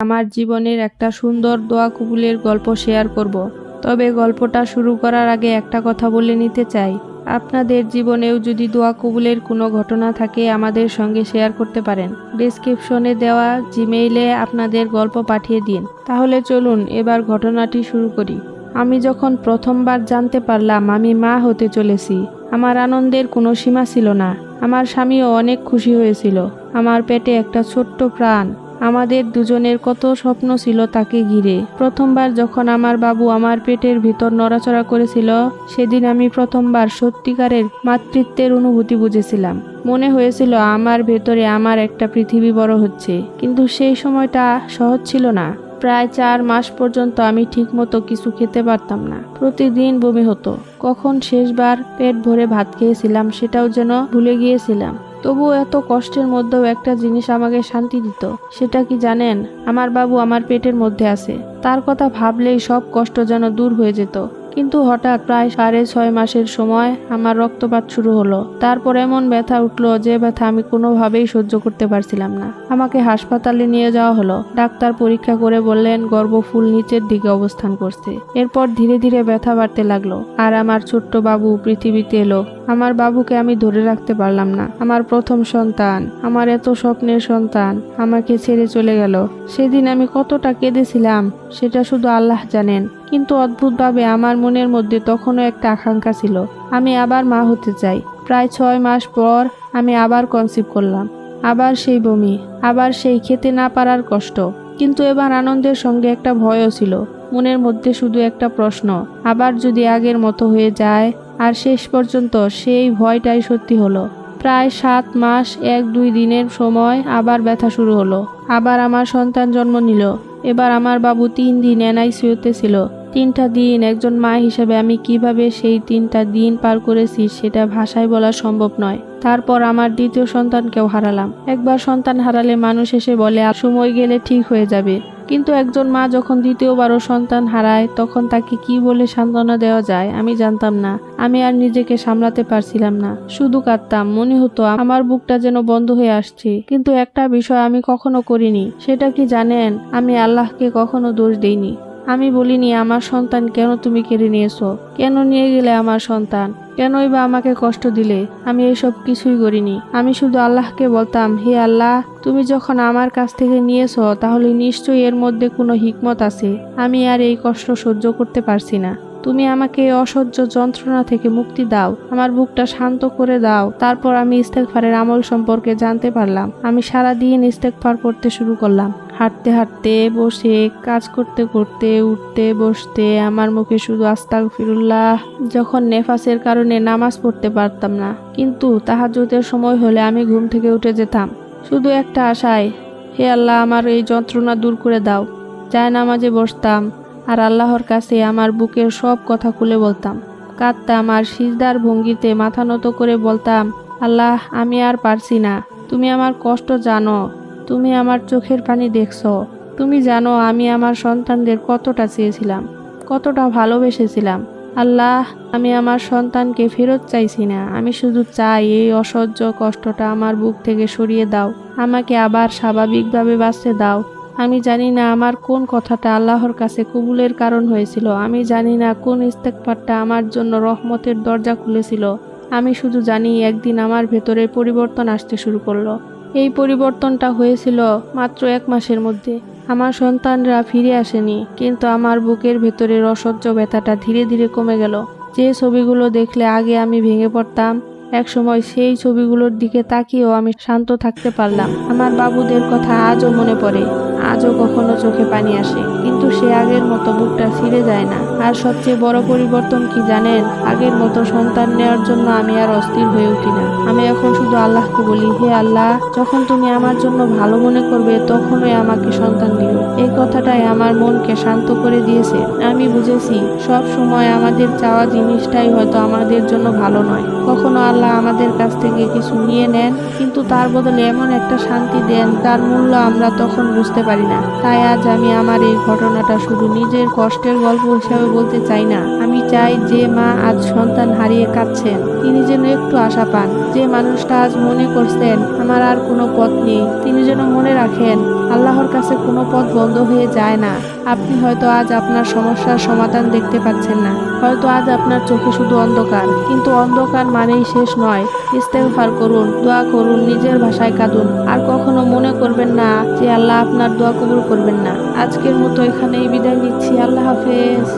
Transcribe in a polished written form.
আমার জীবনের একটা সুন্দর দোয়া কবুলের গল্প শেয়ার করব। তবে গল্পটা শুরু করার আগে একটা কথা বলে নিতে চাই, আপনাদের জীবনেও যদি দোয়া কবুলের কোনো ঘটনা থাকে আমাদের সঙ্গে শেয়ার করতে পারেন। ডেসক্রিপশনে দেওয়া জিমেইলে আপনাদের গল্প পাঠিয়ে দিন। তাহলে চলুন এবার ঘটনাটি শুরু করি। আমি যখন প্রথমবার জানতে পারলাম আমি মা হতে চলেছি, আমার আনন্দের কোনো সীমা ছিল না। আমার স্বামীও অনেক খুশি হয়েছিল। আমার পেটে একটা ছোট্ট প্রাণ। আমাদের দুজনের কত স্বপ্ন ছিল তাকে ঘিরে। প্রথমবার যখন আমার বাবু আমার পেটের ভিতর নড়াচড়া করেছিল, সেদিন আমি প্রথমবার সত্যিকারের মাতৃত্বের অনুভূতি বুঝেছিলাম। মনে হয়েছিল আমার ভেতরে আমার একটা পৃথিবী বড় হচ্ছে। কিন্তু সেই সময়টা সহজ ছিল না। প্রায় 4 মাস পর্যন্ত আমি ঠিকমতো কিছু খেতে পারতাম না। প্রতিদিন বমি হতো। কখন শেষবার পেট ভরে ভাত খেয়েছিলাম সেটাও যেন ভুলে গিয়েছিলাম। তবুও এত কষ্টের মধ্যেও একটা জিনিস আমাকে শান্তি দিত। সেটা কি জানেন? আমার বাবু আমার পেটের মধ্যে আছে। তার কথা ভাবলেই সব কষ্ট যেন দূর হয়ে যেত। কিন্তু হঠাৎ প্রায় 6.5 মাসের সময় আমার রক্তপাত শুরু হলো। তারপর এমন ব্যথা উঠলো যে ব্যথা আমি কোনোভাবেই সহ্য করতে পারছিলাম না। আমাকে হাসপাতালে নিয়ে যাওয়া হলো। ডাক্তার পরীক্ষা করে বললেন গর্ভফুল নিচের দিকে অবস্থান করছে। এরপর ধীরে ধীরে ব্যথা বাড়তে লাগলো আর আমার ছোট্ট বাবু পৃথিবীতে এলো। আমার বাবুকে আমি ধরে রাখতে পারলাম না। আমার প্রথম সন্তান, আমার এত স্বপ্নের সন্তান আমাকে ছেড়ে চলে গেল। সেদিন আমি কতটা কেঁদেছিলাম সেটা শুধু আল্লাহ জানেন। কিন্তু অদ্ভুতভাবে আমার মনের মধ্যে তখনও একটা আকাঙ্ক্ষা ছিল, আমি আবার মা হতে চাই। প্রায় 6 মাস পর আমি আবার কনসিভ করলাম। আবার সেই বমি, আবার সেই খেতে না পারার কষ্ট। কিন্তু এবার আনন্দের সঙ্গে একটা ভয়ও ছিল। মনের মধ্যে শুধু একটা প্রশ্ন, আবার যদি আগের মতো হয়ে যায়। আর শেষ পর্যন্ত সেই ভয়টাই সত্যি হলো। প্রায় 7 মাস 1-2 দিনের সময় আবার ব্যথা শুরু হলো। আবার আমার সন্তান জন্ম নিল। এবার আমার বাবু 3 দিন এনআইসিইউতে ছিল। 3টা দিন একজন মা হিসেবে আমি কিভাবে সেই 3টা দিন পার করেছি সেটা ভাষায় বলা সম্ভব নয়। তারপর আমার দ্বিতীয় সন্তানকেও হারালাম। একবার সন্তান হারালে মানুষ এসে বলে সময় গেলে ঠিক হয়ে যাবে। কিন্তু একজন মা যখন দ্বিতীয়বারও সন্তান হারায় তখন তাকে কি বলে সান্ত্বনা দেওয়া যায় আমি জানতাম না। আমি আর নিজেকে সামলাতে পারছিলাম না। শুধু কাঁদতাম। মনে হতো আমার বুকটা যেন বন্ধ হয়ে আসছে। কিন্তু একটা বিষয় আমি কখনো করিনি। সেটা কি জানেন? আমি আল্লাহকে কখনো দোষ দেইনি। আমি বলিনি আমার সন্তান কেন তুমি কেড়ে নিয়েছো, কেন নিয়ে গেলে আমার সন্তান, কেনই বা আমাকে কষ্ট দিলে। আমি এসব কিছুই করিনি। আমি শুধু আল্লাহকে বলতাম, হে আল্লাহ, তুমি যখন আমার কাছ থেকে নিয়েছো তাহলে নিশ্চয়ই এর মধ্যে কোনো হিকমত আছে। আমি আর এই কষ্ট সহ্য করতে পারছি না। তুমি আমাকে এই অসহ্য যন্ত্রণা থেকে মুক্তি দাও, আমার বুকটা শান্ত করে দাও। তারপর আমি ইস্তেগফারের আমল সম্পর্কে জানতে পারলাম। আমি সারাদিন ইস্তেগফার করতে শুরু করলাম। হাঁটতে হাঁটতে, বসে, কাজ করতে করতে, উঠতে বসতে আমার মুখে শুধু আস্তাগফিরুল্লাহ। যখন নেফাসের কারণে নামাজ পড়তে পারতাম না, কিন্তু তাহাজ্জুদের সময় হলে আমি ঘুম থেকে উঠে যেতাম শুধু একটা আশায়, হে আল্লাহ আমার এই যন্ত্রণা দূর করে দাও। জায়নামাজে বসতাম আর আল্লাহর কাছে আমার বুকের সব কথা খুলে বলতাম। কাঁদতাম আর সিজদার ভঙ্গিতে মাথা নত করে বলতাম, আল্লাহ আমি আর পারছি না। তুমি আমার কষ্ট জানো। তুমি আমার চোখের পানি দেখছো। তুমি জানো আমি আমার সন্তানদের কতটা চেয়েছিলাম, কতটা ভালোবেসেছিলাম। আল্লাহ আমি আমার সন্তানকে ফেরত চাইছি না। আমি শুধু চাই এই অসহ্য কষ্টটা আমার বুক থেকে সরিয়ে দাও। আমাকে আবার স্বাভাবিকভাবে বাঁচতে দাও। আমি জানি না আমার কোন কথাটা আল্লাহর কাছে কবুলের কারণ হয়েছিল। আমি জানি না কোন ইস্তেগফারটা আমার জন্য রহমতের দরজা খুলেছিল। আমি শুধু জানি একদিন আমার ভেতরে পরিবর্তন আসতে শুরু করলো। এই পরিবর্তনটা হয়েছিল মাত্র 1 মাসের মধ্যে। আমার সন্তানরা ফিরে আসেনি, কিন্তু আমার বুকের ভেতরের অসহ্য ব্যথাটা ধীরে ধীরে কমে গেল। যে ছবিগুলো দেখলে আগে আমি ভেঙে পড়তাম, একসময় সেই ছবিগুলোর দিকে তাকিয়েও আমি শান্ত থাকতে পারলাম। আমার বাবুদের কথা আজও মনে পড়ে, আজও কখনো চোখে পানি আসে, কিন্তু সে আগের মতো বুকটা ছিঁড়ে যায় না। আর সবচেয়ে বড় পরিবর্তন কি জানেন? আগের মতো সন্তান নেওয়ার জন্য আমি আর অস্থির হয়ে উঠি না। আমি এখন শুধু আল্লাহকে বলি, হে আল্লাহ, যখন তুমি আমার জন্য ভালো মনে করবে তখনই আমাকে সন্তান দিও। এই কথাটাই আমার মনকে শান্ত করে দিয়েছে। আমি বুঝেছি সব সময় আমাদের চাওয়া জিনিসটাই হয়তো আমাদের জন্য ভালো নয়। কখনো আল্লাহ আমাদের কাছ থেকে কিছু নিয়ে নেন, কিন্তু তার বদলে এমন একটা শান্তি দেন তার মূল্য আমরা তখন বুঝতে পারি না। তাই আজ আমি আমার এই ঘটনাটা শুধু নিজের কষ্টের গল্প হিসাবে বলতে চাই না। আমি চাই যে মা আজ সন্তান হারিয়ে কাঁদছেন তিনি যেন একটু আশা পান। যে মানুষটা আজ মনে করছেন আমার আর কোনো পথ নেই, তিনি যেন মনে রাখেন আল্লাহর কাছে কোনো পথ বন্ধ হয়ে যায় না। আপনি হয়তো আজ আপনার সমস্যার সমাধান দেখতে পাচ্ছেন না, হয়তো আজ আপনার চোখে শুধু অন্ধকার, কিন্তু অন্ধকার মানেই শেষ নয়। ইস্তেগফার করুন, দোয়া করুন, নিজের ভাষায় কাঁদুন, আর কখনো মনে করবেন না যে আল্লাহ আপনার দোয়া কবুল করবেন না। আজকের মতো এখানেই বিদায় নিচ্ছি। আল্লাহ হাফেজ।